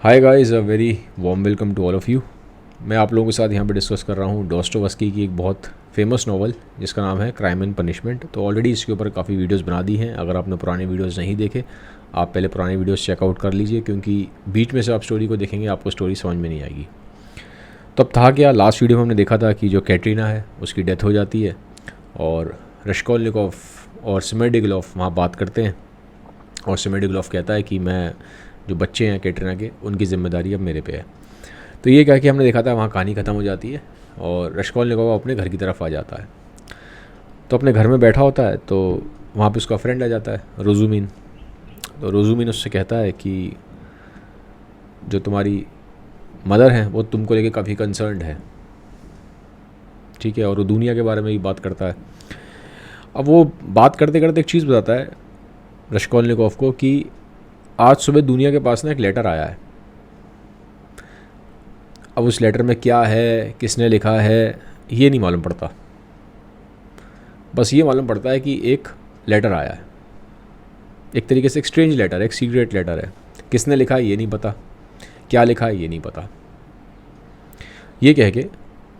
Hi guys, a very warm welcome to all of you. मैं आप लोगों के साथ यहाँ पे डिस्कस कर रहा हूँ डॉस्टोवस्की की एक बहुत फेमस नॉवल जिसका नाम है क्राइम एंड पनिशमेंट। तो ऑलरेडी इसके ऊपर काफ़ी वीडियोस बना दी हैं। अगर आपने पुराने वीडियोस नहीं देखे, आप पहले पुराने वीडियोस चेकआउट कर लीजिए, क्योंकि बीच में से आप स्टोरी को देखेंगे आपको स्टोरी समझ में नहीं आएगी। तो अब था क्या, लास्ट वीडियो में हमने देखा था कि जो कैटरीना है उसकी डेथ हो जाती है और रश्कोलनिकोव और स्मेर्डिगलोव वहाँ बात करते हैं। और स्मेर्डिगलोव कहता है कि मैं जो बच्चे हैं कैटरीना के, उनकी ज़िम्मेदारी अब मेरे पे है। तो ये कह के हमने देखा था वहाँ कहानी ख़त्म हो जाती है और रश्कोलनिकोव अपने घर की तरफ आ जाता है। तो अपने घर में बैठा होता है तो वहाँ पे उसका फ्रेंड आ जाता है, रोज़ुमिन। तो रोज़ुमिन उससे कहता है कि जो तुम्हारी मदर है वो तुमको लेके काफ़ी कंसर्न्ड है, ठीक है। और वो दुनिया के बारे में ही बात करता है। अब वो बात करते करते एक चीज़ बताता है रश्कोलनिकोव को कि आज सुबह दुनिया के पास ना एक लेटर आया है। अब उस लेटर में क्या है, किसने लिखा है, ये नहीं मालूम पड़ता। बस ये मालूम पड़ता है कि एक लेटर आया है, एक तरीके से एक स्ट्रेंज लेटर है, एक सीक्रेट लेटर है। किसने लिखा है ये नहीं पता, क्या लिखा है ये नहीं पता। ये कह के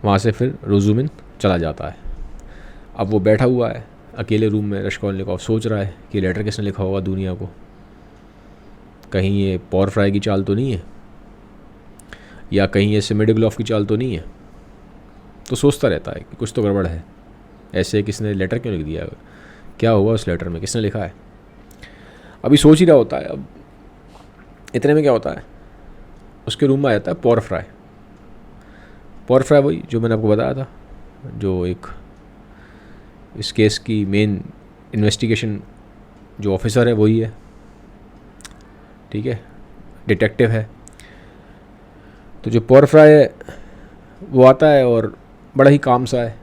वहाँ से फिर रोज़ुमिन चला जाता है। अब वो बैठा हुआ है अकेले रूम में, रश्कोलनिकोव सोच रहा है कि लेटर किसने लिखा होगा दुनिया को, कहीं ये पॉवर फ्राई की चाल तो नहीं है, या कहीं ये स्मेर्डिगलोव की चाल तो नहीं है। तो सोचता रहता है कि कुछ तो गड़बड़ है, ऐसे किसने लेटर क्यों लिख दिया, क्या हुआ उस लेटर में, किसने लिखा है। अभी सोच ही रहा होता है। अब इतने में क्या होता है, उसके रूम में आ जाता है पॉवर फ्राई। पॉवर फ्राई वही जो मैंने आपको बताया था, जो एक इस केस की मेन इन्वेस्टिगेशन जो ऑफिसर है वही है, ठीक है, डिटेक्टिव है। तो जो पॉवर फ्राई है वो आता है और बड़ा ही काम सा है,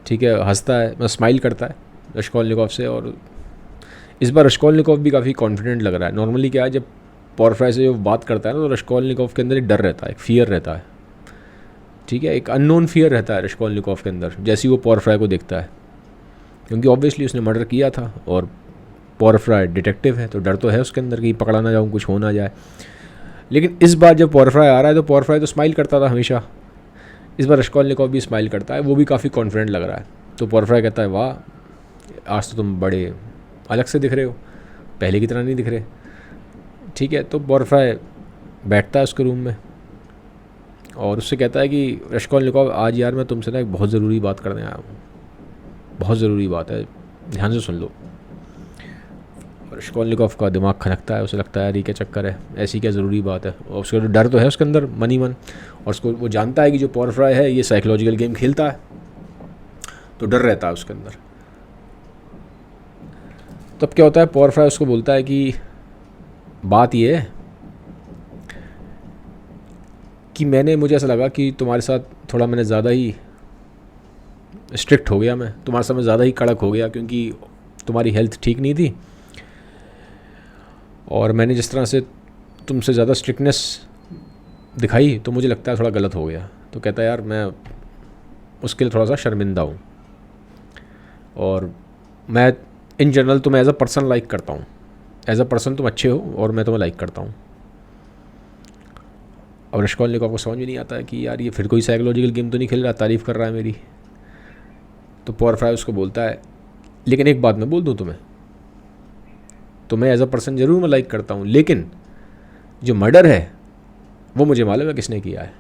ठीक है, हंसता है, मतलब स्माइल करता है रश्कोलनिकोव से। और इस बार रश्कोलनिकोव भी काफ़ी कॉन्फिडेंट लग रहा है। नॉर्मली क्या है, जब पॉवर फ्राई से जो बात करता है ना, तो रश्कोलनिकोव के अंदर एक डर रहता है, एक फियर रहता है, ठीक है, एक अननोन फियर रहता है रश्कोलनिकोव के अंदर जैसे ही वो पॉवर फ्राई को देखता है, क्योंकि ऑब्वियसली उसने मर्डर किया था और पॉवर फ्राई डिटेक्टिव है, तो डर तो है उसके अंदर कि पकड़ा ना जाऊँ, कुछ हो ना जाए। लेकिन इस बार जब पॉवर फ्राई आ रहा है तो पॉवर फ्राई तो स्माइल करता था हमेशा, इस बार रश्कोलनिकोव भी स्माइल करता है, वो भी काफ़ी कॉन्फिडेंट लग रहा है। तो पॉवर फ्राई कहता है, वाह आज तो तुम बड़े अलग से दिख रहे हो, पहले की तरह नहीं दिख रहे, ठीक है। तो पॉवर फ्राई बैठता है उसके रूम में और उससे कहता है कि रश्कोलनिकोव आज यार मैं तुमसे ना एक बहुत ज़रूरी बात करने आया हूँ, बहुत ज़रूरी बात है, ध्यान से सुन लो। रश्कोलनिकोव का दिमाग खनकता है, उसे लगता है यार ये क्या चक्कर है, ऐसी क्या ज़रूरी बात है। और उसका डर तो है उसके अंदर मनी मन, और उसको वो जानता है कि जो पॉवर फ्राई है ये साइकोलॉजिकल गेम खेलता है, तो डर रहता है उसके अंदर। तब क्या होता है, पॉवर फ्राई उसको बोलता है कि बात ये है कि मुझे ऐसा लगा कि तुम्हारे साथ थोड़ा मैंने ज़्यादा ही स्ट्रिक्ट हो गया, मैं तुम्हारे साथ में ज़्यादा ही कड़क हो गया, क्योंकि तुम्हारी हेल्थ ठीक नहीं थी और मैंने जिस तरह से तुमसे ज़्यादा स्ट्रिक्टनेस दिखाई तो मुझे लगता है थोड़ा गलत हो गया। तो कहता है यार मैं उसके लिए थोड़ा सा शर्मिंदा हूँ, और मैं इन जनरल तुम्हें एज अ पर्सन लाइक करता हूँ, एज अ पर्सन तुम अच्छे हो और मैं तुम्हें लाइक करता हूँ। और रश्कोलनिकोव को समझ में नहीं आता है कि यार ये फिर कोई साइकोलॉजिकल गेम तो नहीं खेल रहा, तारीफ़ कर रहा है मेरी। तो पॉवर फ्राई उसको बोलता है, लेकिन एक बात मैं बोल दूँ तुम्हें एज अ पर्सन ज़रूर मैं लाइक करता हूँ, लेकिन जो मर्डर है वो मुझे मालूम है किसने किया है।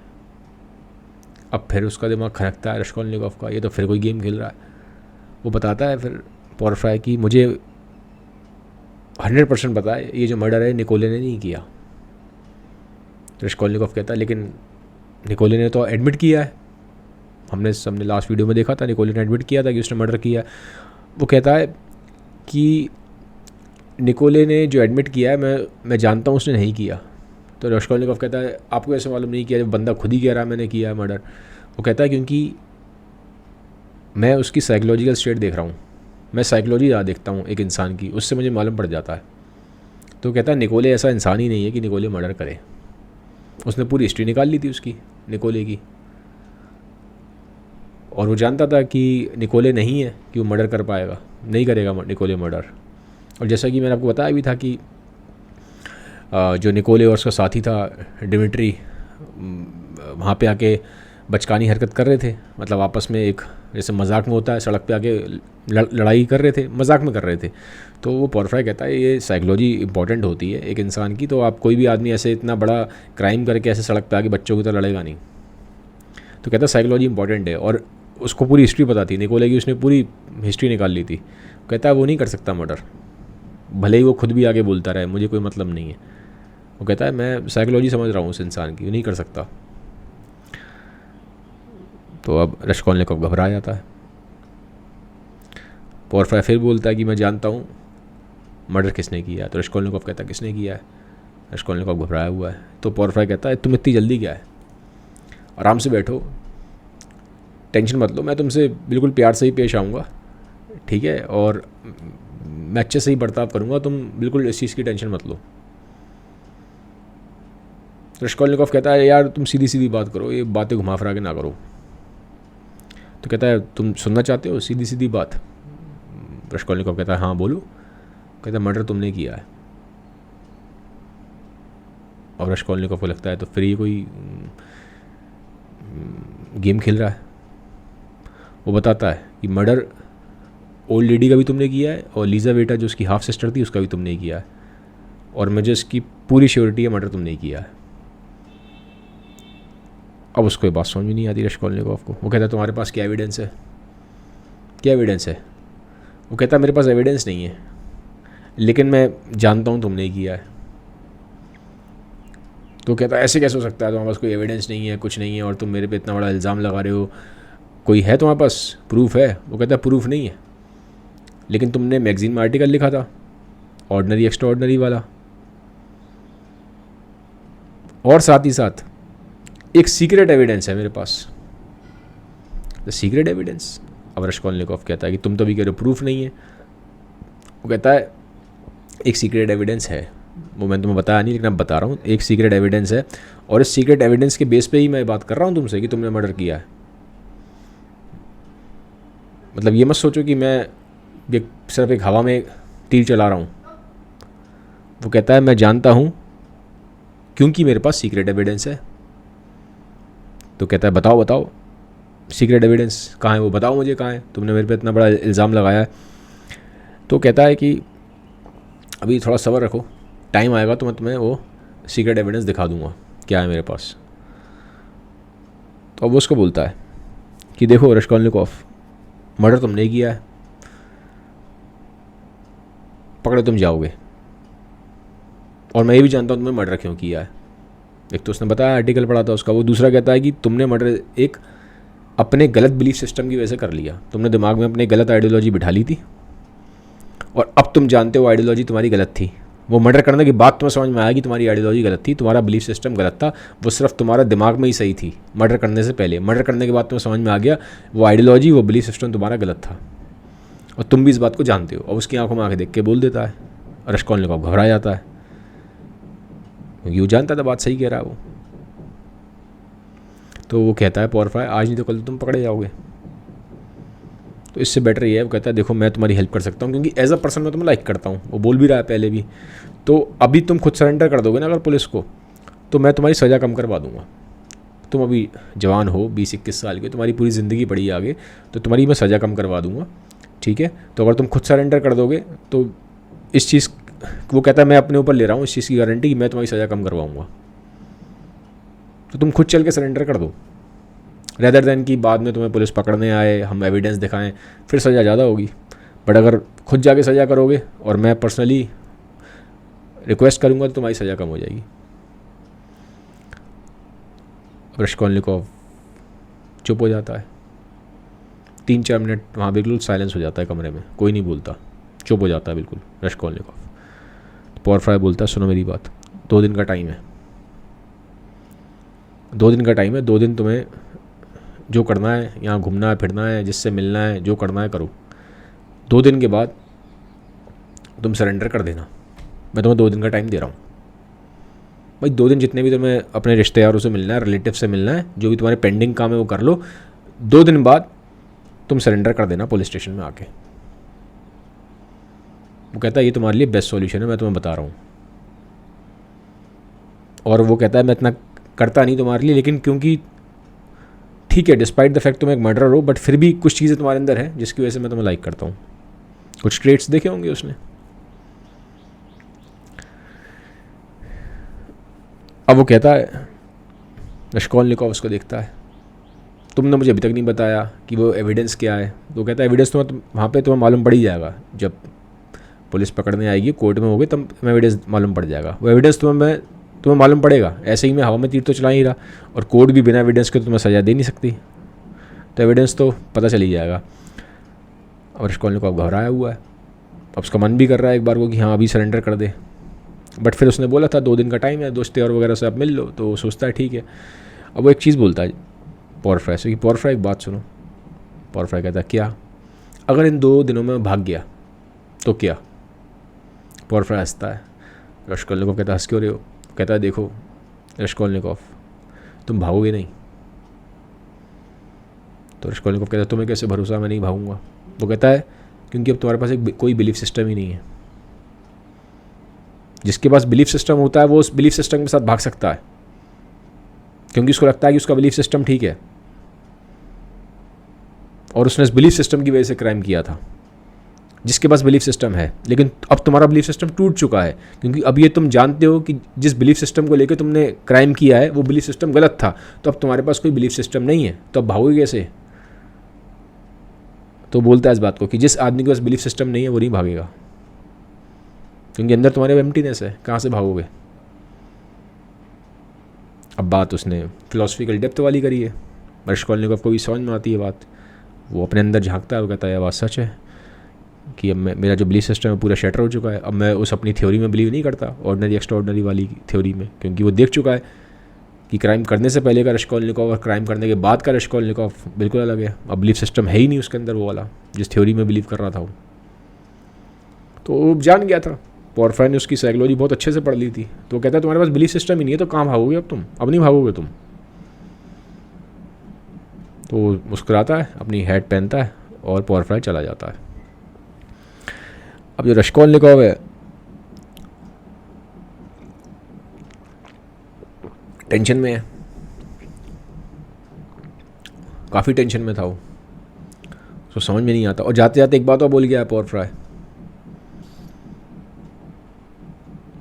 अब फिर उसका दिमाग खनकता है रश्कोलनिकोव का, ये तो फिर कोई गेम खेल रहा है। वो बताता है फिर पॉवर फ्राई की मुझे 100% पता है ये जो मर्डर है निकोले ने नहीं किया। रश्कोलनिकोव कहता है लेकिन निकोले ने तो एडमिट किया है, हमने लास्ट वीडियो में देखा था, निकोले ने एडमिट किया था कि उसने मर्डर किया है। वो कहता है कि निकोले ने जो एडमिट किया है मैं जानता हूँ उसने नहीं किया। तो रश्कोलनिकोव कहता है आपको ऐसे मालूम नहीं किया जब बंदा खुद ही कह रहा है मैंने किया है मर्डर। वो कहता है क्योंकि मैं उसकी साइकोलॉजिकल स्टेट देख रहा हूँ, मैं साइकोलॉजी ज़्यादा देखता हूँ एक इंसान की, उससे मुझे मालूम पड़ जाता है। तो कहता है निकोले ऐसा इंसान ही नहीं है कि निकोले मर्डर करे। उसने पूरी हिस्ट्री निकाल ली थी उसकी, निकोले की, और वो जानता था कि निकोले नहीं है कि वो मर्डर कर पाएगा, नहीं करेगा निकोले मर्डर। और जैसा कि मैंने आपको बताया भी था कि जो निकोले और उसका साथी था डिमिट्री, वहाँ पे आके बचकानी हरकत कर रहे थे, मतलब आपस में एक जैसे मजाक में होता है, सड़क पे आके लड़ाई कर रहे थे, मजाक में कर रहे थे। तो वो पोरफ्राई कहता है ये साइकोलॉजी इंपॉर्टेंट होती है एक इंसान की, तो आप कोई भी आदमी ऐसे इतना बड़ा क्राइम करके ऐसे सड़क पे आके बच्चों की तरह लड़ेगा नहीं। तो कहता है साइकोलॉजी इंपॉर्टेंट है, और उसको पूरी हिस्ट्री पता थी निकोले की, उसने पूरी हिस्ट्री निकाल ली थी। कहता है वो नहीं कर सकता मर्डर, भले ही वो खुद भी आगे बोलता रहे मुझे कोई मतलब नहीं है। वो कहता है मैं साइकोलॉजी समझ रहा हूँ उस इंसान की, वो नहीं कर सकता। तो अब रश्कोलनिकोव घबरा जाता है। पोरफ्राई फिर बोलता है कि मैं जानता हूँ मर्डर किसने किया है। तो रश्कोलनिकोव कहता है किसने किया है। रश्कोलनिकोव घबराया हुआ है। तो पोरफ्राई कहता है तुम इतनी जल्दी क्या है, आराम से बैठो, टेंशन मत लो, मैं तुमसे बिल्कुल प्यार से ही पेश आऊँगा, ठीक है, और मैं अच्छे से ही बर्ताव करूँगा, तुम बिल्कुल इस चीज़ की टेंशन मत लो। रश्कोलनिकोव कहता है यार तुम सीधी सीधी बात करो, ये बातें घुमा फिरा के ना करो। तो कहता है तुम सुनना चाहते हो सीधी सीधी बात। रश्कोलनिकोव कहता है हाँ बोलो। कहता है मर्डर तुमने किया है। और रश्कोलनिकोव को लगता है तो फिर ये कोई गेम खेल रहा है। वो बताता है कि मर्डर ओल्ड लेडी का भी तुमने किया है, और लीजा बेटा जो उसकी हाफ सिस्टर थी उसका भी तुमने किया है, और मुझे इसकी पूरी श्योरिटी है मर्डर तुमने किया है। अब उसको ये बात समझ में नहीं आती रश्कोलनिकोव को। वो कहता है तुम्हारे पास क्या एविडेंस है, क्या एविडेंस है। वो कहता है मेरे पास एविडेंस नहीं है, लेकिन मैं जानता हूँ तुमने किया है। तो कहता है ऐसे कैसे हो सकता है, तुम्हारे पास कोई एविडेंस नहीं है, कुछ नहीं है, और तुम मेरे पे इतना बड़ा इल्ज़ाम लगा रहे हो, कोई है तुम्हारे पास प्रूफ है। वो कहता है प्रूफ नहीं है, लेकिन तुमने मैगजीन में आर्टिकल लिखा था ऑर्डिनरी एक्स्ट्रा ऑर्डिनरी वाला, और साथ ही साथ एक सीक्रेट एविडेंस है मेरे पास। The secret evidence. अब रश्कोलनिकोव कहता है कि तुम तो भी कह रहे हो प्रूफ नहीं है। वो कहता है एक सीक्रेट एविडेंस है, वो मैंने तुम्हें बताया नहीं, लेकिन अब बता रहा हूँ, एक सीक्रेट एविडेंस है, और इस सीक्रेट एविडेंस के बेस पे ही मैं बात कर रहा हूँ तुमसे कि तुमने मर्डर किया है। मतलब ये मत सोचो कि मैं सिर्फ एक हवा में तीर चला रहा हूँ। वो कहता है मैं जानता हूँ क्योंकि मेरे पास सीक्रेट एविडेंस है। तो कहता है बताओ बताओ सीक्रेट एविडेंस कहाँ है, वो बताओ मुझे कहाँ है, तुमने मेरे पे इतना बड़ा इल्ज़ाम लगाया है। तो कहता है कि अभी थोड़ा सब्र रखो, टाइम आएगा तो मैं तुम्हें वो सीक्रेट एविडेंस दिखा दूंगा क्या है मेरे पास। तो अब वो उसको बोलता है कि देखो रश्कोलनिकोव, मर्डर तुमने किया है, पकड़े तुम जाओगे, और मैं ये भी जानता हूँ तुमने मर्डर क्यों किया है। एक तो उसने बताया आर्टिकल पढ़ा था उसका, वो दूसरा कहता है कि तुमने मर्डर एक अपने गलत बिलीफ सिस्टम की वजह से कर लिया, तुमने दिमाग में अपने गलत आइडियोलॉजी बिठा ली थी, और अब तुम जानते हो आइडियोलॉजी तुम्हारी गलत थी। वो मर्डर करने के बाद तुम्हें समझ में आया कि तुम्हारी आइडियोलॉजी गलत थी, तुम्हारा बिलीफ सिस्टम गलत था, वो सिर्फ तुम्हारा दिमाग में ही सही थी मर्डर करने से पहले। मर्डर करने के बाद तुम्हें समझ में आ गया वो आइडियोलॉजी, वो बिलीफ सिस्टम तुम्हारा गलत था, और तुम भी इस बात को जानते हो। और उसकी आंखों में आंखें देख के बोल देता है। रश्कोलनिकोव घबरा जाता है, क्योंकि वो जानता था बात सही कह रहा है वो। तो वो कहता है पोरफ्राई आज नहीं तो कल तुम पकड़े जाओगे, तो इससे बेटर ये है। वो कहता है देखो मैं तुम्हारी हेल्प कर सकता हूँ, क्योंकि एज अ पर्सन मैं तुम्हें लाइक करता हूँ, वो बोल भी रहा है पहले भी। तो अभी तुम खुद सरेंडर कर दोगे ना अगर पुलिस को, तो मैं तुम्हारी सज़ा कम करवा दूंगा। तुम अभी जवान हो 20-21 साल के, तुम्हारी पूरी ज़िंदगी पड़ी है आगे, तो तुम्हारी मैं सज़ा कम करवा दूंगा, ठीक है। तो अगर तुम खुद सरेंडर कर दोगे तो इस चीज़, वो कहता है मैं अपने ऊपर ले रहा हूँ इस चीज़ की गारंटी कि मैं तुम्हारी सज़ा कम करवाऊँगा, तो तुम खुद चल के सरेंडर कर दो, रेदर देन कि बाद में तुम्हें पुलिस पकड़ने आए, हम एविडेंस दिखाएं, फिर सज़ा ज़्यादा होगी। बट अगर खुद जाके सज़ा करोगे और मैं पर्सनली रिक्वेस्ट करूँगा तो तुम्हारी सज़ा कम हो जाएगी। रश्कोलनिकोव चुप हो जाता है। 3-4 मिनट वहाँ बिल्कुल साइलेंस हो जाता है कमरे में, कोई नहीं बोलता, चुप हो जाता है बिल्कुल रश्कोलनिकोव। पोरफ्राई बोलता है सुनो मेरी बात, 2 दिन का टाइम है, 2 दिन का टाइम है, 2 दिन तुम्हें जो करना है, यहाँ घूमना है फिरना है, जिससे मिलना है, जो करना है करो। 2 दिन के बाद तुम सरेंडर कर देना, मैं तुम्हें 2 दिन का टाइम दे रहा हूँ। भाई 2 दिन जितने भी तुम्हें अपने रिश्तेदारों से मिलना है, रिलेटिव से मिलना है, जो भी तुम्हारे पेंडिंग काम है वो कर लो। 2 दिन बाद तुम सरेंडर कर देना पुलिस स्टेशन में आके। वो कहता है ये तुम्हारे लिए बेस्ट सॉल्यूशन है, मैं तुम्हें बता रहा हूँ। और वो कहता है मैं इतना करता नहीं तुम्हारे लिए, लेकिन क्योंकि ठीक है डिस्पाइट द फैक्ट तुम एक मर्डरर हो, बट फिर भी कुछ चीज़ें तुम्हारे अंदर है जिसकी वजह से मैं तुम्हें लाइक करता हूँ। कुछ ट्रेट्स देखे होंगे उसने। अब वो कहता है, रश्कोलनिकोव उसको देखता है, तुमने मुझे अभी तक नहीं बताया कि वो एविडेंस क्या है। तो कहता है एविडेंस तुम्हें वहाँ पे तुम्हें मालूम पड़ ही जाएगा, जब पुलिस पकड़ने आएगी कोर्ट में होगे तब तुम्हें एविडेंस मालूम पड़ जाएगा। वो एविडेंस तुम्हें मालूम पड़ेगा, ऐसे ही मैं हवा में तीर तो चला ही रहा, और कोर्ट भी बिना एविडेंस के तुम्हें सज़ा दे नहीं सकती, तो एविडेंस तो पता चल ही जाएगा। और रश्कोलनिकोव घबराया हुआ है, अब उसका मन भी कर रहा है एक बार को कि हाँ अभी सरेंडर कर दे, बट फिर उसने बोला था 2 दिन का टाइम है, दोस्ती और वगैरह से आप मिल लो, तो वो सोचता है ठीक है। अब वो एक चीज़ बोलता है पोरफ्राई से कि पोरफ्राई एक बात सुनो। पोरफ्राई कहता है क्या? अगर इन 2 दिनों में भाग गया तो क्या? पोरफ्राई हंसता है। रश्कोलनिकोव कहता है हंस क्यों रहे हो? कहता है देखो रश्कोलनिकोव, तुम भागोगे नहीं। तो रश्कोलनिकोव कहता है तुम्हें कैसे भरोसा मैं नहीं भागूंगा? वो कहता है क्योंकि अब तुम्हारे पास कोई बिलीफ सिस्टम ही नहीं है। जिसके पास बिलीफ सिस्टम होता है वो उस बिलीफ सिस्टम के साथ भाग सकता है, क्योंकि उसको लगता है कि उसका बिलीफ सिस्टम ठीक है, और उसने इस बिलीफ सिस्टम की वजह से क्राइम किया था। जिसके पास बिलीफ सिस्टम है, लेकिन अब तुम्हारा बिलीफ सिस्टम टूट चुका है, क्योंकि अब ये तुम जानते हो कि जिस बिलीफ सिस्टम को लेकर तुमने क्राइम किया है वो बिलीफ सिस्टम गलत था, तो अब तुम्हारे पास कोई बिलीफ सिस्टम नहीं है, तो अब भागोगे कैसे? तो बोलता है इस बात को कि जिस आदमी के पास बिलीफ सिस्टम नहीं है वो नहीं भागेगा, क्योंकि अंदर तुम्हारे एम्प्टीनेस है, कहाँ से भागोगे? अब बात उसने फिलोसफिकल डेप्थ वाली करी है, रश्कोलनिकोव को भी समझ में आती है बात। वो अपने अंदर झांकता है, वो कहता है यह बात सच है कि अब मेरा जो बिलीफ सिस्टम है पूरा शटर हो चुका है, अब मैं उस अपनी थ्योरी में बिलीव नहीं करता, ऑर्डिनरी एक्स्ट्रा ऑर्डिनरी वाली थ्योरी में, क्योंकि वो देख चुका है कि क्राइम करने से पहले का रश्कोलनिकोव और क्राइम करने के बाद का रश्कोलनिकोव बिल्कुल अलग है। अब बिलीफ सिस्टम है ही नहीं उसके अंदर वो वाला जिस थ्योरी में बिलीव कर रहा था वो। तो वो जान गया था, पोरफ्राई ने उसकी साइकोलॉजी बहुत अच्छे से पढ़ ली थी। तो वो कहता है तुम्हारे पास बिलीफ सिस्टम ही नहीं है तो कहाँ भागोगे अब तुम? अब नहीं भागोगे तुम। तो मुस्कुराता है, अपनी हैट पहनता है और पोरफ्राई चला जाता है। अब जो रश्कोलनिकोव है टेंशन में है, काफ़ी टेंशन में था वो, उसको समझ में नहीं आता। और जाते जाते एक बात और बोल गया पोरफ्राई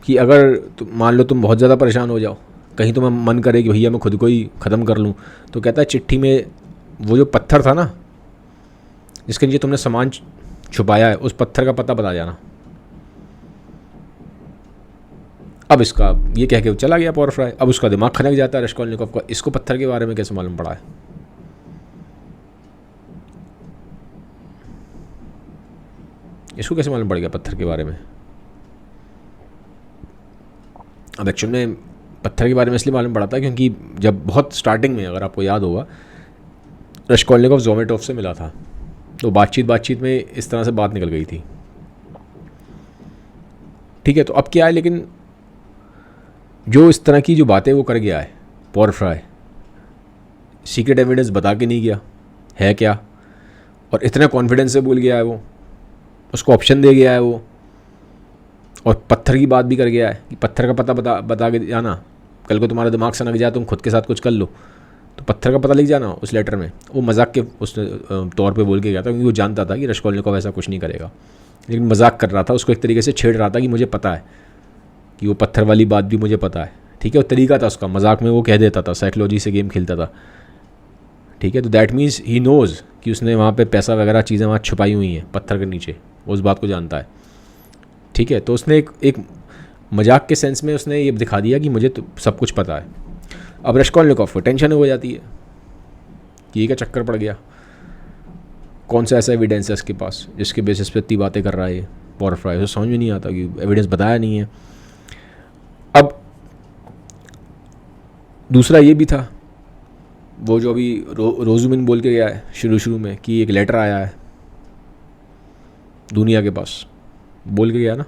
कि अगर मान लो तुम बहुत ज़्यादा परेशान हो जाओ, कहीं तुम्हें मन करे कि भैया मैं खुद को ही ख़त्म कर लूँ, तो कहता है चिट्ठी में वो जो पत्थर था ना जिसके नीचे तुमने सामान छुपाया है, उस पत्थर का पता बता जाना। अब इसका ये कह के चला गया पोरफ्राई। अब उसका दिमाग खनक जाता है रश्कोलनिकोव का, इसको पत्थर के बारे में कैसे मालूम पड़ा है? इसको कैसे मालूम पड़ गया पत्थर के बारे में? अब एक्चुअल में पत्थर के बारे में इसलिए मालूम पड़ा था क्योंकि जब बहुत स्टार्टिंग में, अगर आपको याद होगा, रश्कोलनिकोव ज़ोमेटोव से मिला था, तो बातचीत में इस तरह से बात निकल गई थी। ठीक है, तो अब क्या है, लेकिन जो इस तरह की जो बातें वो कर गया है पोरफ्राई, सीक्रेट एविडेंस बता के नहीं गया है क्या, और इतने कॉन्फिडेंस से बोल गया है वो, उसको ऑप्शन दे गया है वो, और पत्थर की बात भी कर गया है कि पत्थर का पता बता के जाना, कल को तुम्हारा दिमाग सनक जाए तुम खुद के साथ कुछ कर लो तो पत्थर का पता लिख जाना उस लेटर में। वो मजाक के उस तौर पे बोल के गया था, क्योंकि वो जानता था कि रश्कोलनिकोव ऐसा कुछ नहीं करेगा, लेकिन मजाक कर रहा था, उसको एक तरीके से छेड़ रहा था कि मुझे पता है कि वो पत्थर वाली बात भी मुझे पता है। ठीक है, वो तरीका था उसका, मजाक में वो कह देता था, साइकोलॉजी से गेम खेलता था। ठीक है, तो दैट मीन्स ही नोज़ कि उसने वहाँ पे पैसा वगैरह चीज़ें वहाँ छुपाई हुई हैं पत्थर के नीचे, वो उस बात को जानता है। ठीक है, तो उसने एक मजाक के सेंस में उसने ये दिखा दिया कि मुझे तो सब कुछ पता है। अब रश्कोलनिकोव को टेंशन हो जाती है कि ये क्या चक्कर पड़ गया, कौन सा ऐसा एविडेंस है इसके पास जिसके बेसिस पे इतनी बातें कर रहा है ये पोरफ्राई। उसे समझ में नहीं आता कि एविडेंस बताया नहीं है। अब दूसरा ये भी था, वो जो अभी रोजुमिन बोल के गया है शुरू में कि एक लेटर आया है दुनिया के पास, बोल के गया ना।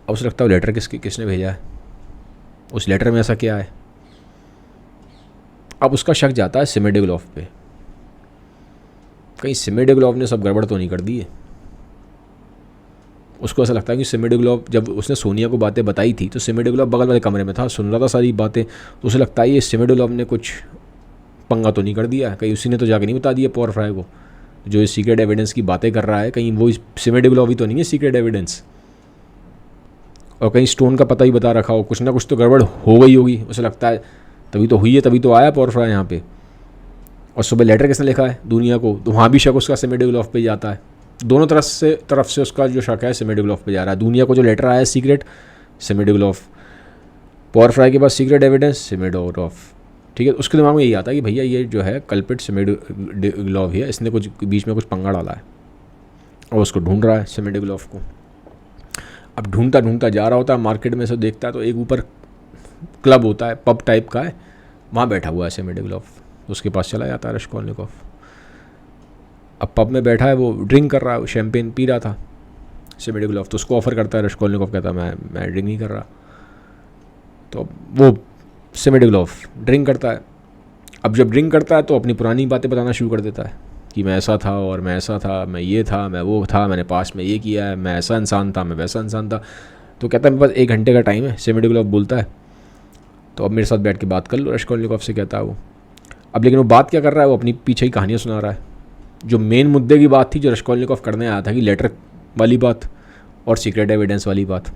अब उसे लगता है लेटर किसने भेजा है, उस लेटर में ऐसा क्या है। अब उसका शक जाता है सिमेडेगलोव पे, कहीं सिमेडेगलोव ने सब गड़बड़ तो नहीं कर दी है। उसको ऐसा लगता है कि सिमेडोग्लोव, जब उसने सोनिया को बातें बताई थी तो सिमेडोग्लोव बगल वाले कमरे में था, सुन रहा था सारी बातें, तो उसे लगता है ये सिमेडोग्लोव ने कुछ पंगा तो नहीं कर दिया, कहीं उसी ने तो जाके नहीं बता दिया पॉवर फ्राई को, जो इस सीक्रेट एविडेंस की बातें कर रहा है, कहीं वो सिमेडोग्लोव ही तो नहीं है सीक्रेट एविडेंस, और कहीं स्टोन का पता ही बता रखा हो, कुछ ना कुछ तो गड़बड़ हो गई होगी। उसे लगता है तभी तो हुई है, तभी तो आया पॉवर फ्राई यहाँ पे। और सुबह लेटर किसने लिखा है दुनिया को, तो वहाँ भी शक उसका सिमेडोग्लोव पे जाता है। दोनों तरफ से उसका जो शक है सिमेडोग्लोव पे जा रहा है। दुनिया को जो लेटर आया है सीक्रेट, सिमेडोग्लोव, पॉवर फ्राई के पास सीक्रेट एविडेंस, सिमेडोग्लोव। ठीक है, उसके दिमाग में यही आता है कि भैया ये जो है कल्पिट सिमेडोग्लोव है, इसने कुछ बीच में कुछ पंगा डाला है, और उसको ढूंढ रहा है सिमेडोग्लोव को। अब ढूंढता ढूंढता जा रहा होता है, मार्केट में से देखता है तो एक ऊपर क्लब होता है, पब टाइप का है, वहाँ बैठा हुआ है सिमेडोग्लोव। उसके पास चला जाता है रश्कोलनिकोव। अब पब में बैठा है, वो ड्रिंक कर रहा है, शैम्पेन पी रहा था सिमेडोग्लोव, तो उसको ऑफ़र करता है रश्कोलनिकोव, कहता है मैं ड्रिंक नहीं कर रहा। तो वो सिमेडोग्लोव ड्रिंक करता है। अब जब ड्रिंक करता है तो अपनी पुरानी बातें बताना शुरू कर देता है कि मैं ऐसा था और मैं ऐसा था, मैं ये था, मैं वो था, मैंने पास्ट में ये किया है, मैं ऐसा इंसान था, मैं वैसा इंसान था। तो कहता है मेरे पास 1 घंटे का टाइम है, सिमेडोग्लोव बोलता है, तो अब मेरे साथ बैठ के बात कर लो, रश्कोलनिकोव से कहता है वो। अब लेकिन वो बात क्या कर रहा है, वो अपनी पीछे ही कहानियाँ सुना रहा है। जो मेन मुद्दे की बात थी, जो रश्कोलनिकोव करने आया था, कि लेटर वाली बात और सीक्रेट एविडेंस वाली बात,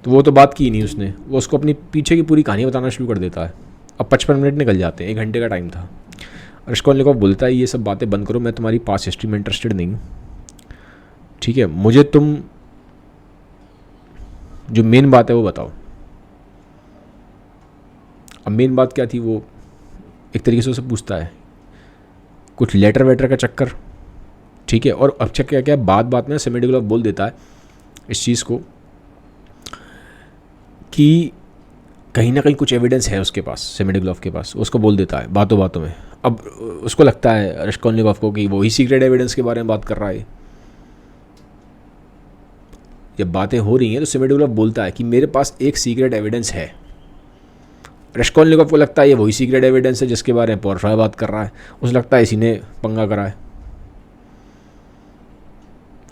तो वो तो बात की नहीं उसने, वो उसको अपनी पीछे की पूरी कहानी बताना शुरू कर देता है। अब 55 मिनट निकल जाते हैं, 1 घंटे का टाइम था। रश्कोलनिकोव बोलता है ये सब बातें बंद करो, मैं तुम्हारी पास्ट हिस्ट्री में इंटरेस्टेड नहीं हूँ, ठीक है, मुझे तुम जो मेन बात है वो बताओ। अब मेन बात क्या थी, वो एक तरीके से उसे पूछता है, कुछ लेटर वेटर का चक्कर, ठीक है। और अब क्या क्या बात बात में सिमेडोग्लोव बोल देता है इस चीज़ को कि कहीं ना कहीं कुछ एविडेंस है उसके पास, सिमेडोग्लोव के पास, उसको बोल देता है बातों बातों में। अब उसको लगता है रश्कोलनिकोव को कि वो ही सीक्रेट एविडेंस के बारे में बात कर रहा है। जब बातें हो रही हैं तो सिमेडोग्लोव बोलता है कि मेरे पास एक सीक्रेट एविडेंस है। रश्कोलनिकोव को लगता है ये वही सीक्रेट एविडेंस है जिसके बारे में पॉवर फ्राई बात कर रहा है, उसे लगता है इसी ने पंगा करा है।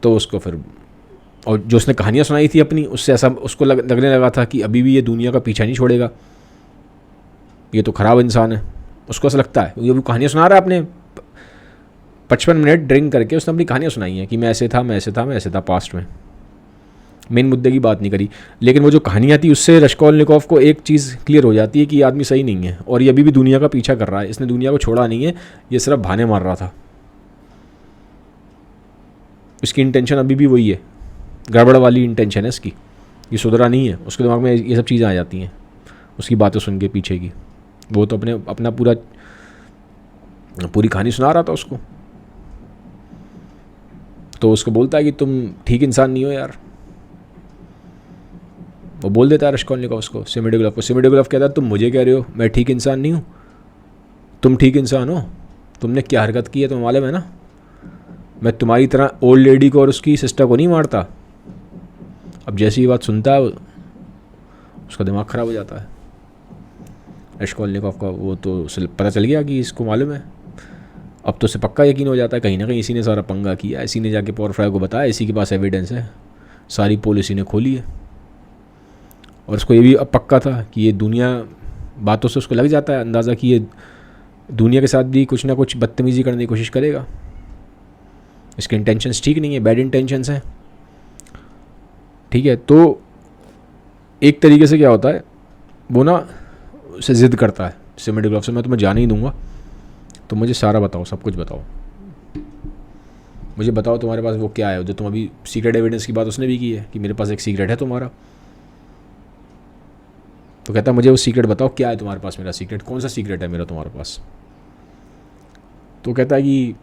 तो उसको फिर, और जो उसने कहानियाँ सुनाई थी अपनी, उससे ऐसा उसको लगने लगा था कि अभी भी ये दुनिया का पीछा नहीं छोड़ेगा, ये तो ख़राब इंसान है। उसको ऐसा लगता है, क्योंकि वो कहानियाँ सुना रहा है अपने 55 मिनट ड्रिंक करके, उसने अपनी कहानियाँ सुनाई हैं कि मैं ऐसे था, मैं ऐसे था, मैं ऐसे था पास्ट में। मेन मुद्दे की बात नहीं करी, लेकिन वो जो कहानियाँ थी उससे रश्कोलनिकोव को एक चीज़ क्लियर हो जाती है कि ये आदमी सही नहीं है और ये अभी भी दुनिया का पीछा कर रहा है, इसने दुनिया को छोड़ा नहीं है, ये सिर्फ बहाने मार रहा था। इसकी इंटेंशन अभी भी वही है, गड़बड़ वाली इंटेंशन है इसकी, ये सुधरा नहीं है। उसके दिमाग में ये सब चीज़ें आ जाती हैं उसकी बातें सुन के पीछे की। वो तो अपना पूरी कहानी सुना रहा था उसको, तो उसको बोलता है कि तुम ठीक इंसान नहीं हो यार। वो बोल देता है रश्कोलनिकोव उसको, सिमेडोग्लोव को। सिमेडोग्लोव कहता है तुम मुझे कह रहे हो मैं ठीक इंसान नहीं हूँ, तुम ठीक इंसान हो, तुमने क्या हरकत की है तुम्हें मालूम है ना, मैं तुम्हारी तरह ओल्ड लेडी को और उसकी सिस्टर को नहीं मारता। अब जैसी ये बात सुनता है उसका दिमाग ख़राब हो जाता है रश्कोलनिकोव का। वो तो उसे पता चल गया कि इसको मालूम है, अब तो उसे पक्का यकीन हो जाता है कहीं ना कहीं इसी ने सारा पंगा किया, इसी ने जाके पॉवर फ्राई को बताया, इसी के पास एविडेंस है, सारी पोल इसी ने खोली है। और उसको ये भी अब पक्का था कि ये दुनिया, बातों से उसको लग जाता है अंदाज़ा कि ये दुनिया के साथ भी कुछ ना कुछ बदतमीज़ी करने की कोशिश करेगा, इसके इंटेंशंस ठीक नहीं है, बैड इंटेंशंस हैं, ठीक है। तो एक तरीके से क्या होता है, वो ना उसे ज़िद करता है सिमेडोग्लोव से, मैं तुम्हें जाने ही दूंगा, तो मुझे सारा बताओ, सब कुछ बताओ, मुझे बताओ तुम्हारे पास वो क्या है, जो तुम अभी सीक्रेट एविडेंस की बात उसने भी की है कि मेरे पास एक सीक्रेट है तुम्हारा। तो कहता है मुझे वो सीक्रेट बताओ, क्या है तुम्हारे पास मेरा सीक्रेट, कौन सा सीक्रेट है मेरा तुम्हारे पास। तो कहता है कि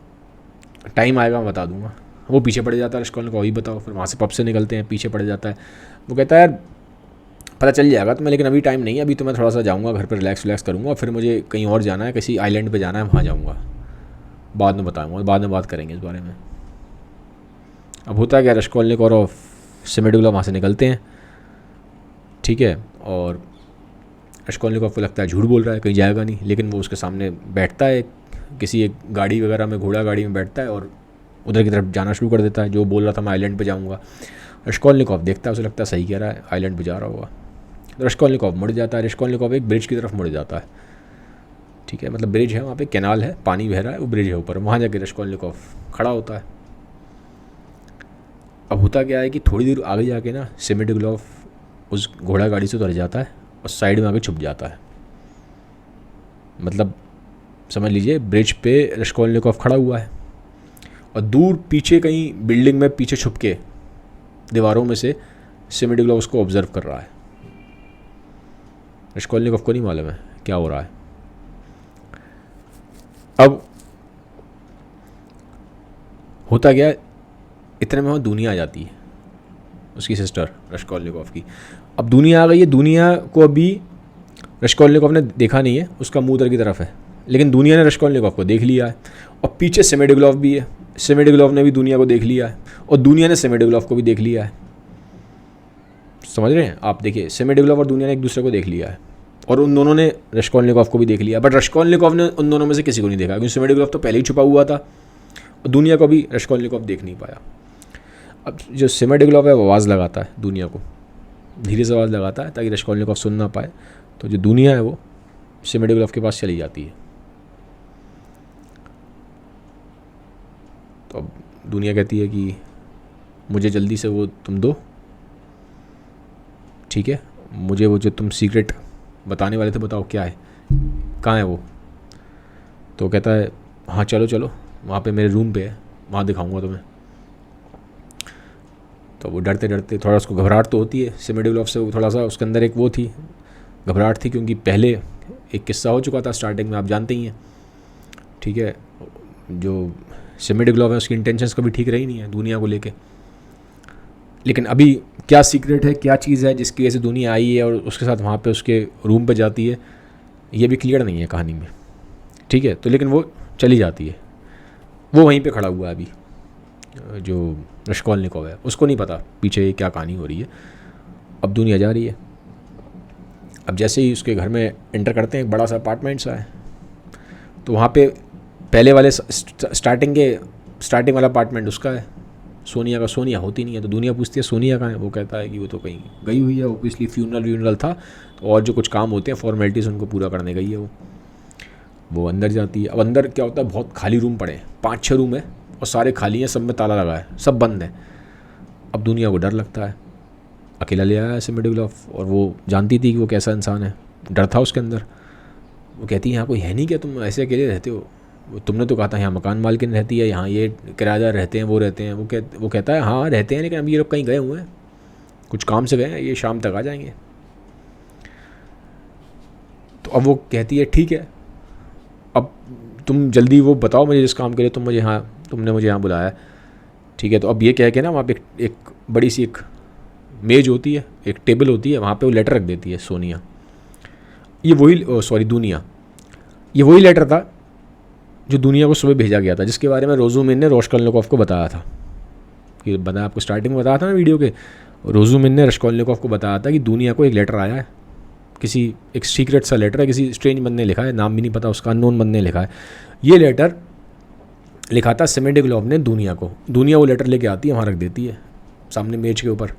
टाइम आएगा मैं बता दूंगा। वो पीछे पड़ जाता है रश्कोलनिकोव, वही बताओ। फिर वहाँ से पब से निकलते हैं, पीछे पड़ जाता है। वो कहता है यार पता चल जाएगा तुम्हें, लेकिन अभी टाइम नहीं है, अभी तो मैं थोड़ा सा जाऊँगा घर पर, रिलैक्स करूँगा, फिर मुझे कहीं और जाना है, किसी आइलैंड पर जाना है, वहाँ जाऊँगा, बाद में बताऊँगा, बाद में बात करेंगे इस बारे में। अब होता है क्या, रश्कोलनिकोव और सिमेडोग्लोव वहाँ से निकलते हैं, ठीक है। और रश्कोलनिकोव को लगता है झूठ बोल रहा है, कहीं जाएगा नहीं, लेकिन वो उसके सामने बैठता है, किसी एक गाड़ी वगैरह में, घोड़ा गाड़ी में बैठता है और उधर की तरफ जाना शुरू कर देता है, जो बोल रहा था मैं आइलैंड पे जाऊंगा। रश्कोलनिकोव देखता है, उसे लगता है सही कह रहा है, आइलैंड पे जा रहा होगा। तो रश्कोलनिकोव मुड़ जाता है, रश्कोलनिकोव एक ब्रिज की तरफ मुड़ जाता है, ठीक है, मतलब ब्रिज है वहाँ पे, कैनाल है, पानी बह रहा है, वो ब्रिज है ऊपर, वहाँ जाके रश्कोलनिकोव खड़ा होता है। अब होता क्या है कि थोड़ी देर आगे जाके ना सेमेडोग्लोव उस घोड़ा गाड़ी से उतर जाता है और साइड में आके छुप जाता है। मतलब समझ लीजिए ब्रिज पे रश्कोलनिकोव खड़ा हुआ है और दूर पीछे कहीं बिल्डिंग में पीछे छुप के दीवारों में से सेमेडोग्लोव उसको ऑब्जर्व कर रहा है। रश्कोलनिकोव को नहीं मालूम है क्या हो रहा है। अब होता क्या, इतने में वहाँ दुनिया आ जाती है, उसकी सिस्टर रश्कोलनिकोव की। अब दुनिया आ गई है, दुनिया को अभी रश्कोलनिकोव ने देखा नहीं है, उसका मुंह उधर की तरफ है, लेकिन दुनिया ने रश्कोलनिकोव को देख लिया है और पीछे सेमेडोग्लोव भी है, सेमेडोग्लोव ने भी दुनिया को देख लिया है और दुनिया ने सेमेडोग्लोव को भी देख लिया है। समझ रहे हैं आप? देखिए सेमेडोग्लोव और दुनिया ने एक दूसरे को देख लिया है और उन दोनों ने रश्कोलनिकोव को भी देख लिया, बट रश्कोलनिकोव ने उन दोनों में से किसी को नहीं देखा, क्योंकि सेमेडोग्लोव तो पहले ही छुपा हुआ था और दुनिया को भी रश्कोलनिकोव देख नहीं पाया। अब जो सेमेडोग्लोव है वो आवाज़ लगाता है दुनिया को, धीरे से आवाज़ लगाता है ताकि रश्कोलनिकोव सुन ना पाए। तो जो दुनिया है वो सेमेडोग्लोव के पास चली जाती है। तो अब दुनिया कहती है कि मुझे जल्दी से वो तुम दो, ठीक है, मुझे वो जो तुम सीक्रेट बताने वाले थे बताओ क्या है, कहाँ है वो। तो कहता है हाँ चलो चलो, वहाँ पे मेरे रूम पे है, वहाँ दिखाऊंगा तुम्हें। तो वो डरते डरते, थोड़ा उसको घबराहट तो होती है सेमेडोग्लोव से, थोड़ा सा उसके अंदर एक वो थी, घबराहट थी, क्योंकि पहले एक किस्सा हो चुका था स्टार्टिंग में, आप जानते ही हैं, ठीक है। जो सेमेडोग्लोव है उसकी इंटेंशंस कभी ठीक रही नहीं है दुनिया को लेके, लेकिन अभी क्या सीक्रेट है, क्या चीज़ है जिसकी वजह से दुनिया आई है और उसके साथ वहाँ पे उसके रूम पे जाती है, ये भी क्लियर नहीं है कहानी में, ठीक है। तो लेकिन वो चली जाती है, वो वहीं पे खड़ा हुआ है अभी, जो रश्कोलनिकोव है उसको नहीं पता पीछे क्या कहानी हो रही है। अब दुनिया जा रही है। अब जैसे ही उसके घर में एंटर करते हैं, एक बड़ा सा अपार्टमेंट सा है, तो वहाँ पे पहले वाले स्टार्टिंग वाला अपार्टमेंट उसका है, सोनिया का। सोनिया होती नहीं है, तो दुनिया पूछती है सोनिया कहाँ है, वो कहता है कि वो तो कहीं गई हुई है, ऑब्वियसली फ्यूनरल था, तो और जो कुछ काम होते हैं फॉर्मेलिटीज़ उनको पूरा करने गई है वो अंदर जाती है। अब अंदर क्या होता है, बहुत खाली रूम पड़े हैं, 5-6 रूम है और सारे खाली हैं, सब में ताला लगा है, सब बंद है। अब दुनिया को डर लगता है, अकेला ले आया है सेमेडोग्लोव और वो जानती थी कि वो कैसा इंसान है, डर था उसके अंदर। वो कहती है यहाँ कोई है नहीं क्या, तुम ऐसे अकेले रहते हो, तुमने तो कहा था यहाँ मकान मालकिन रहती है, यहाँ ये किराएदार रहते हैं, वो रहते हैं। वो कहता है हाँ रहते हैं, लेकिन अभी ये लोग कहीं गए हुए हैं, कुछ काम से गए हैं, ये शाम तक आ जाएंगे। तो अब वो कहती है ठीक है, अब तुम जल्दी वो बताओ मुझे जिस काम के लिए तुमने मुझे यहाँ बुलाया है, ठीक है। तो अब ये कह के ना वहाँ पे एक बड़ी सी एक मेज होती है, एक टेबल होती है, वहाँ पे वो लेटर रख देती है सोनिया। ये वही दुनिया, ये वही लेटर था जो दुनिया को सुबह भेजा गया था, जिसके बारे में रोज़ुमिन ने रश्कोलनिकोव को बताया था। कि बताया आपको स्टार्टिंग में बताया था ना वीडियो के, रोज़ुमिन ने रश्कोलनिकोव को बताया था कि दुनिया को एक लेटर आया है, किसी एक सीक्रेट सा लेटर है, किसी स्ट्रेंज बंदे ने लिखा है, नाम भी नहीं पता उसका, अननोन बंदे ने लिखा है। ये लेटर लिखा था सेमेडोग्लोव ने दुनिया को। दुनिया वो लेटर लेके आती है, वहाँ रख देती है सामने मेज के ऊपर।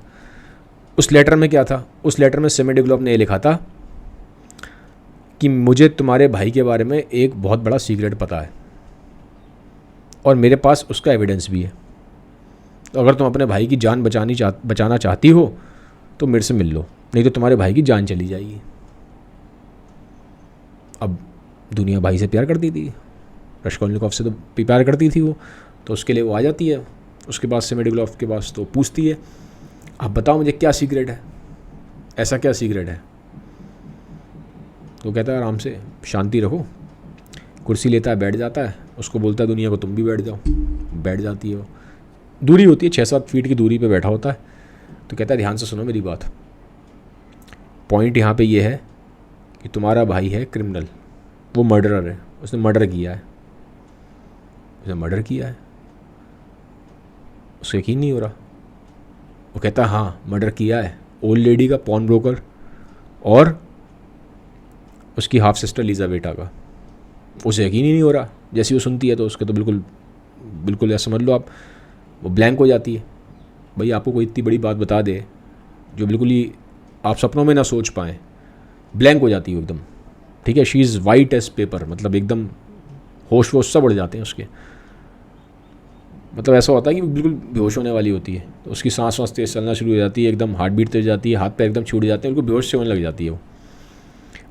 उस लेटर में क्या था, उस लेटर में सेमेडोग्लोव ने ये लिखा था कि मुझे तुम्हारे भाई के बारे में एक बहुत बड़ा सीक्रेट पता है और मेरे पास उसका एविडेंस भी है, तो अगर तुम अपने भाई की जान बचाना चाहती हो तो मेरे से मिल लो, नहीं तो तुम्हारे भाई की जान चली जाएगी। अब दुनिया भाई से प्यार करती थी, रश्कोलनिकोव से तो प्यार करती थी वो, तो उसके लिए वो आ जाती है उसके पास सेमेडोग्लोव के पास, तो पूछती है आप बताओ मुझे क्या सीक्रेट है, ऐसा क्या सीक्रेट है। तो कहता है आराम से शांति रखो, कुर्सी लेता है, बैठ जाता है, उसको बोलता है दुनिया को तुम भी बैठ जाओ, बैठ जाती है वो। दूरी होती है 6-7 फीट की दूरी पे बैठा होता है। तो कहता है ध्यान से सुनो मेरी बात, पॉइंट यहाँ पे ये है कि तुम्हारा भाई है क्रिमिनल, वो मर्डरर है, उसने मर्डर किया है, उसको यकीन नहीं हो रहा। वो कहता है हाँ मर्डर किया है, ओल्ड लेडी का, पॉन ब्रोकर और उसकी हाफ सिस्टर लीज़ाबेटा का। उसे यकीन ही नहीं हो रहा, जैसी वो सुनती है तो उसके तो बिल्कुल ऐसा समझ लो आप, वो ब्लैंक हो जाती है। भाई आपको कोई इतनी बड़ी बात बता दे जो बिल्कुल ही आप सपनों में ना सोच पाएँ, ब्लैंक हो जाती है एकदम, ठीक है। She is white as paper, मतलब एकदम होश वोश सब उड़ जाते हैं उसके। मतलब ऐसा होता है कि बिल्कुल बेहोश होने वाली होती है, तो उसकी सांस वाँस तेज चलना शुरू हो जाती है, एकदम हार्ट बीट तेज जाती है, हाथ पैर एकदम छूट जाते हैं, उनको बेहोश से होने लग जाती है वो।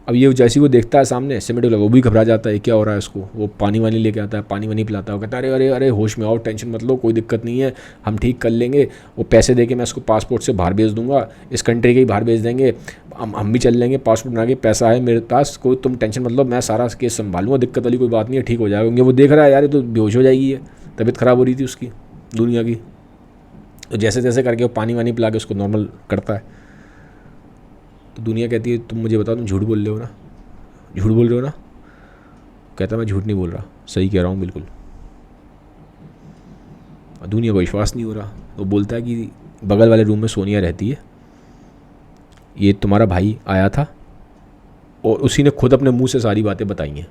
अब ये जैसे वो देखता है सामने सिमेंट, वो भी घबरा जाता है, क्या हो रहा है उसको। वो पानी वानी लेके आता है, पानी वानी पिलाता है, वो कहता है अरे अरे अरे होश में आओ, टेंशन मत लो, कोई दिक्कत नहीं है, हम ठीक कर लेंगे। वो पैसे दे के मैं उसको पासपोर्ट से बाहर भेज दूंगा, इस कंट्री के ही बाहर भेज देंगे, हम भी चल लेंगे, पासपोर्ट बना के, पैसा है मेरे पास, कोई तुम टेंशन मत लो, मैं सारा केस संभालूंगा, दिक्कत वाली कोई बात नहीं है, ठीक हो जाएगा। क्योंकि वो देख रहा है यार ये तो बेहोश हो जाएगी, है तबीयत ख़राब हो रही थी उसकी दुनिया की। तो जैसे जैसे करके वो पानी वानी पिला के उसको नॉर्मल करता है। तो दुनिया कहती है तुम मुझे बताओ, तुम झूठ बोल रहे हो ना, झूठ बोल रहे हो ना। कहता मैं झूठ नहीं बोल रहा, सही कह रहा हूँ बिल्कुल। दुनिया को विश्वास नहीं हो रहा। वो बोलता है कि बगल वाले रूम में सोनिया रहती है, ये तुम्हारा भाई आया था और उसी ने खुद अपने मुंह से सारी बातें बताई हैं,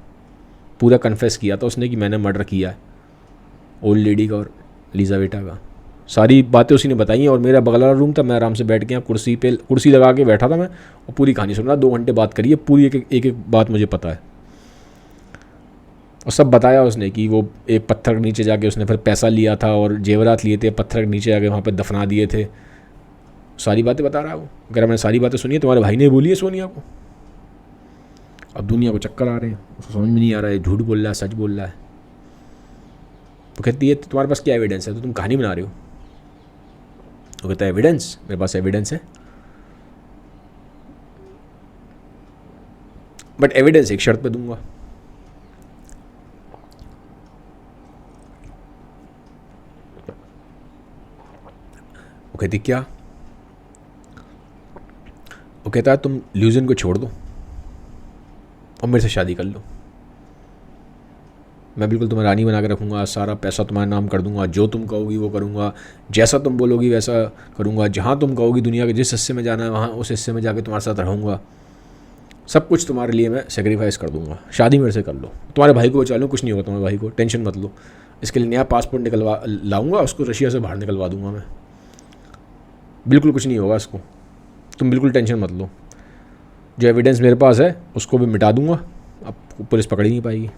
पूरा कन्फेस किया था उसने कि मैंने मर्डर किया है ओल्ड लेडी का और एलिजाबेटा का। सारी बातें उसी ने बताई हैं। और मेरा बगल वाला रूम था, मैं आराम से बैठ के यहाँ कुर्सी लगा के बैठा था मैं, और पूरी कहानी सुन रहा, 2 घंटे बात करी है, पूरी एक बात मुझे पता है। और सब बताया उसने कि वो एक पत्थर के नीचे जाके उसने फिर पैसा लिया था और जेवरात लिए थे, पत्थर के नीचे जाके वहाँ पर दफना दिए थे। सारी बातें बता रहा है वो। अगर मैंने सारी बातें सुनी है, तुम्हारे भाई ने बोली है सोनिया को। अब दुनिया को चक्कर आ रहे हैं, उसको समझ में नहीं आ रहा है झूठ बोल रहा है सच बोल रहा है। वो कहती है तुम्हारे पास क्या एविडेंस है, तो तुम कहानी बना रहे हो। वो कहता है एविडेंस, मेरे पास एविडेंस है, बट एविडेंस एक शर्त पे दूंगा। वो कहती क्या। वो कहता है तुम ल्यूजन को छोड़ दो और मेरे से शादी कर लो, मैं बिल्कुल तुम्हें रानी बना के रखूँगा, सारा पैसा तुम्हारे नाम कर दूंगा, जो तुम कहोगी वो करूँगा, जैसा तुम बोलोगी वैसा करूँगा, जहाँ तुम कहोगी दुनिया के जिस हिस्से में जाना है वहाँ उस हिस्से में जाके तुम्हारे साथ रहूँगा, सब कुछ तुम्हारे लिए मैं सेक्रीफाइस कर दूँगा, शादी मेरे से कर लो। तुम्हारे भाई को बचा लो, कुछ नहीं होगा तुम्हारे भाई को, टेंशन मत लो। इसके लिए नया पासपोर्ट निकलवा लाऊंगा, उसको रशिया से बाहर निकलवा दूंगा मैं, बिल्कुल कुछ नहीं होगा उसको, तुम बिल्कुल टेंशन मत लो। जो एविडेंस मेरे पास है उसको भी मिटा दूंगा, अब पुलिस पकड़ ही नहीं पाएगी,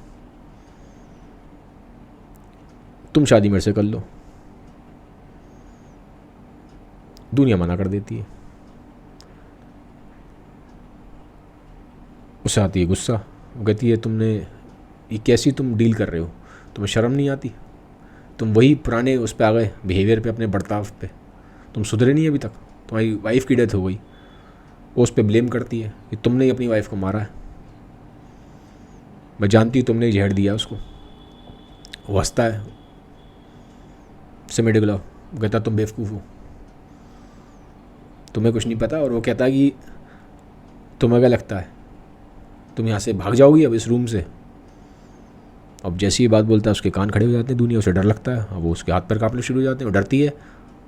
तुम शादी मेरे से कर लो। दुनिया मना कर देती है। उससे आती है गुस्सा। वो कहती है तुमने ये कैसी तुम डील कर रहे हो, तुम्हें शर्म नहीं आती, तुम वही पुराने उस पे आ गए बिहेवियर पे, अपने बर्ताव पे, तुम सुधरे नहीं अभी तक। तुम्हारी वाइफ की डेथ हो गई, वो उस पर ब्लेम करती है कि तुमने ही अपनी वाइफ को मारा है, मैं जानती हूँ तुमने ही जहर दिया उसको। वो हंसता है सिमेंट गुलाब, वो कहता तुम बेवकूफ़ हो, तुम्हें कुछ नहीं पता। और वो कहता कि तुम्हें क्या लगता है तुम यहाँ से भाग जाओगी अब इस रूम से। अब जैसी ये बात बोलता है उसके कान खड़े हो जाते हैं, दुनिया उसे डर लगता है, अब वो उसके हाथ पैर कांपने शुरू हो जाते हैं, वो डरती है,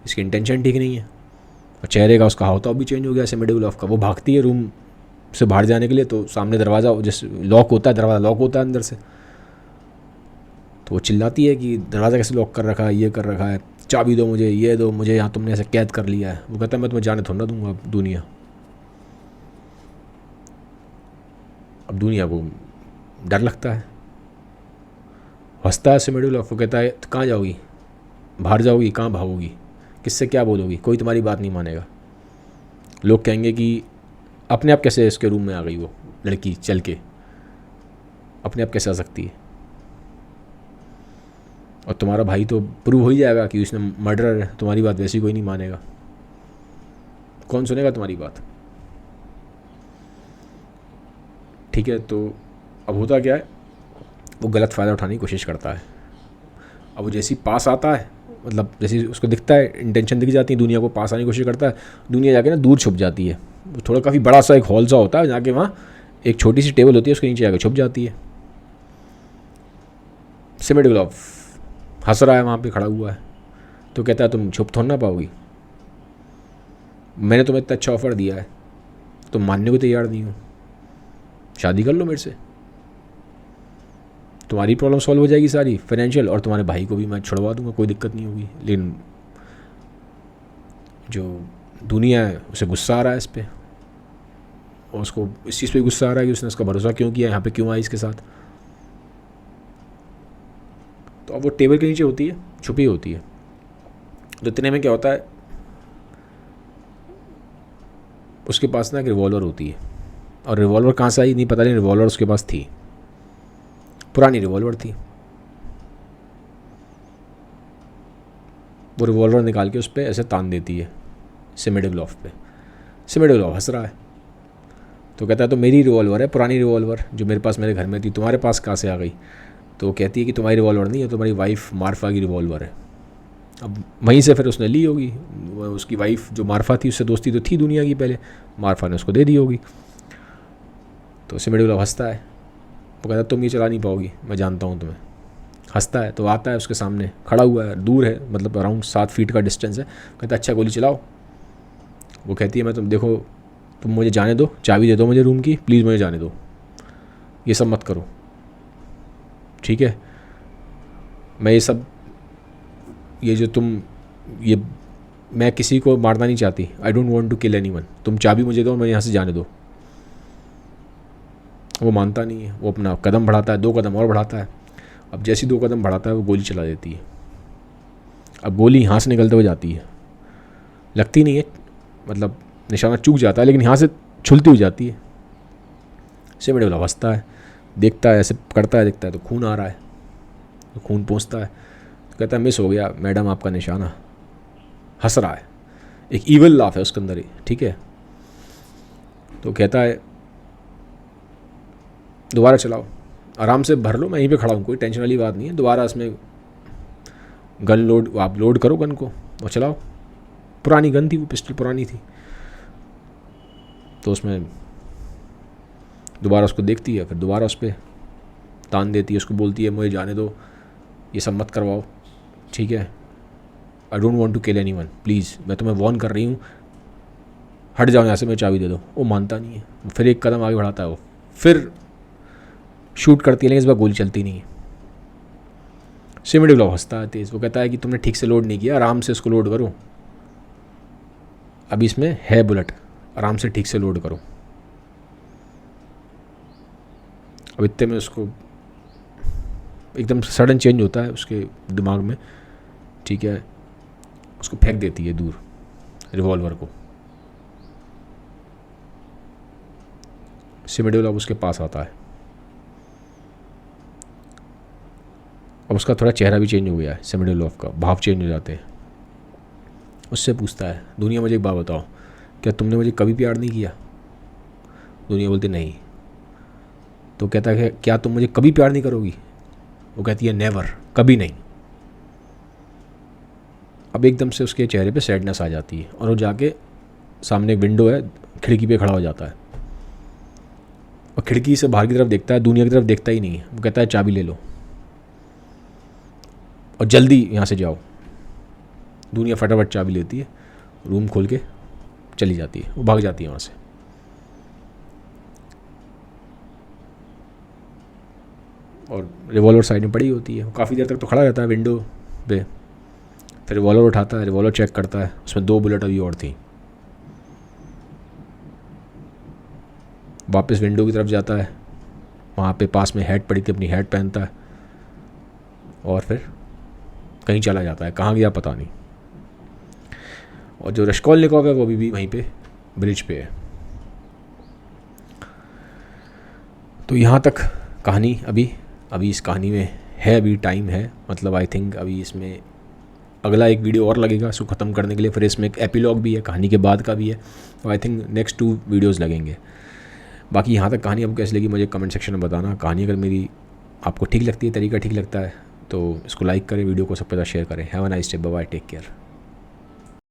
इसकी इंटेंशन ठीक नहीं है। और चेहरे का उसका हावभाव भी चेंज हो गया सिमेंट गुलाब का। वो भागती है रूम से बाहर जाने के लिए, तो सामने दरवाज़ा जैसे लॉक होता है, दरवाज़ा लॉक होता है अंदर से, तो वो चिल्लाती है कि दरवाज़ा कैसे लॉक कर रखा है, ये कर रखा है, चाबी दो मुझे, ये दो मुझे, यहाँ तुमने ऐसे कैद कर लिया है। वो कहता है मैं तुम्हें जाने थोड़ा दूंगा अब दुनिया। अब दुनिया को डर लगता है, हंसता है सिमेंट गुलाब। वो कहता है तो कहाँ जाओगी, बाहर जाओगी, कहाँ भागोगी, किससे क्या बोलोगी, कोई तुम्हारी बात नहीं मानेगा। लोग कहेंगे कि अपने आप कैसे इसके रूम में आ गई वो लड़की चल के, अपने आप कैसे आ सकती है। और तुम्हारा भाई तो प्रूव हो ही जाएगा कि उसने मर्डर है, तुम्हारी बात वैसी कोई नहीं मानेगा, कौन सुनेगा तुम्हारी बात। ठीक है, तो अब होता क्या है, वो गलत फ़ायदा उठाने की कोशिश करता है। अब वो जैसी पास आता है, मतलब जैसे उसको दिखता है, इंटेंशन दिख जाती है, दुनिया को पास आने की कोशिश करता है, दुनिया जाके ना दूर छुप जाती है। थोड़ा काफ़ी बड़ा सा एक हॉल सा होता है, जाके वहाँ एक छोटी सी टेबल होती है, उसके नीचे जाके छुप जाती है। सिमेंट गुलाब हंस रहा है वहाँ पे खड़ा हुआ है, तो कहता है तुम छुप थोड़ा ना पाओगी, मैंने तुम्हें इतना अच्छा ऑफ़र दिया है, तुम मानने को तैयार नहीं हो, शादी कर लो मेरे से, तुम्हारी प्रॉब्लम सॉल्व हो जाएगी सारी फाइनेंशियल, और तुम्हारे भाई को भी मैं छुड़वा दूंगा, कोई दिक्कत नहीं होगी। लेकिन जो दुनिया है उसे गुस्सा आ रहा है इस पर, और उसको इस चीज़ पे गुस्सा आ रहा है कि उसने उसका भरोसा क्यों किया, यहाँ पे क्यों आई इसके साथ। तो अब वो टेबल के नीचे होती है, छुपी होती है। तो इतने में क्या होता है, उसके पास ना एक रिवॉल्वर होती है, और रिवॉल्वर कहाँ से आई नहीं पता, नहीं रिवॉल्वर उसके पास थी, पुरानी रिवॉल्वर थी। वो रिवॉल्वर निकाल के उस पर ऐसे तान देती है सिमेडोग्लॉफ पे। सिमेडोग्लॉफ हंस रहा है, तो कहता है तो मेरी रिवॉल्वर है, पुरानी रिवॉल्वर जो मेरे पास मेरे घर में थी, तुम्हारे पास कहाँ से आ गई। तो कहती है कि तुम्हारी रिवॉल्वर नहीं है, तुम्हारी वाइफ मार्फा की रिवॉल्वर है। अब वहीं से फिर उसने ली होगी, उसकी वाइफ जो मार्फा थी उससे दोस्ती तो थी दुनिया की पहले, मार्फा ने उसको दे दी होगी। तो सिमेडोग्लॉफ हंसता है, वो कहता है तुम ये चला नहीं पाओगी, मैं जानता हूँ तुम्हें। हंसता है, तो आता है उसके सामने, खड़ा हुआ है, दूर है, मतलब अराउंड 7 फीट का डिस्टेंस है। कहता है अच्छा गोली चलाओ। वो कहती है मैं देखो तुम मुझे जाने दो, चाबी दे दो मुझे रूम की, प्लीज़ मुझे जाने दो, ये सब मत करो, ठीक है। मैं ये जो तुम ये मैं किसी को मारना नहीं चाहती, I don't want to kill anyone, तुम चाबी मुझे दो, मैं यहाँ से जाने दो। वो मानता नहीं है, वो अपना कदम बढ़ाता है, 2 कदम और बढ़ाता है। अब जैसे 2 कदम बढ़ाता है वो गोली चला देती है। अब गोली यहाँ से निकलते हुए जाती है, लगती नहीं है, मतलब निशाना चूक जाता है, लेकिन यहाँ से छुलती हुई जाती है। सिमेडोग्लॉफ हंसता है, देखता है, ऐसे करता है, देखता है तो खून आ रहा है, तो खून पहुँचता है, तो कहता है मिस हो गया मैडम आपका निशाना। हंस रहा है, एक ईवल लाफ है उसके अंदर ही, ठीक है। तो कहता है दोबारा चलाओ, आराम से भर लो, मैं यहीं पे खड़ा हूँ, कोई टेंशन वाली बात नहीं है। दोबारा इसमें गन लोड, आप लोड करो गन को और चलाओ। पुरानी गन थी वो, पिस्टल पुरानी थी। तो उसमें दोबारा उसको देखती है, फिर दोबारा उस पर तान देती है, उसको बोलती है मुझे जाने दो, ये सब मत करवाओ, ठीक है। I don't want to kill anyone, please मैं तुम्हें वॉर्न कर रही हूँ, हट जाओ यहाँ से, मैं चाबी दे दो। वो मानता नहीं है, फिर एक कदम आगे बढ़ाता है, वो फिर शूट करती है, लेकिन इस बार गोली चलती नहीं है। सिमेडोग्लॉफ हंसता है तेज़, वो कहता है कि तुमने ठीक से लोड नहीं किया, आराम से इसको लोड करो, अभी इसमें है बुलेट, आराम से ठीक से लोड करो। अब इतने में उसको एकदम सडन चेंज होता है उसके दिमाग में, ठीक है। उसको फेंक देती है दूर रिवॉल्वर को। सिमेडोग्लॉफ उसके पास आता है, अब उसका थोड़ा चेहरा भी चेंज हो गया है, सिमेडोग्लॉफ का भाव चेंज हो जाते हैं। उससे पूछता है दुनिया मुझे एक बात बताओ, क्या तुमने मुझे कभी प्यार नहीं किया। दुनिया बोलती नहीं। तो कहता है क्या तुम मुझे कभी प्यार नहीं करोगी। वो कहती है नेवर, कभी नहीं। अब एकदम से उसके चेहरे पे सैडनेस आ जाती है, और वो जाके सामने एक विंडो है, खिड़की पे खड़ा हो जाता है, और खिड़की से बाहर की तरफ देखता है, दुनिया की तरफ देखता ही नहीं है। वो कहता है चाबी ले लो और जल्दी यहाँ से जाओ। दुनिया फटाफट चाबी लेती है, रूम खोल के चली जाती है, वो भाग जाती है वहाँ से। और रिवॉल्वर साइड में पड़ी होती है, वो काफ़ी देर तक तो खड़ा रहता है विंडो पे, फिर रिवॉल्वर उठाता है, रिवॉल्वर चेक करता है, उसमें 2 बुलेट अभी और थी। वापस विंडो की तरफ जाता है, वहाँ पे पास में हैट पड़ी थी, अपनी हैट पहनता है, और फिर कहीं चला जाता है, कहाँ गया पता नहीं। और जो रश्कोलनिकोव है वो अभी भी वहीं पे ब्रिज पे है। तो यहाँ तक कहानी अभी इस कहानी में है, अभी टाइम है, मतलब आई थिंक अभी इसमें अगला एक वीडियो और लगेगा इसको ख़त्म करने के लिए, फिर इसमें एक एपिलॉग भी है, कहानी के बाद का भी है, तो आई थिंक नेक्स्ट 2 वीडियोज़ लगेंगे। बाकी यहाँ तक कहानी आपको कैसी लगी मुझे कमेंट सेक्शन में बताना। कहानी अगर मेरी आपको ठीक लगती है, तरीका ठीक लगता है, तो इसको लाइक करें, वीडियो को सबके साथ शेयर करें। Have a nice day, bye bye, take care.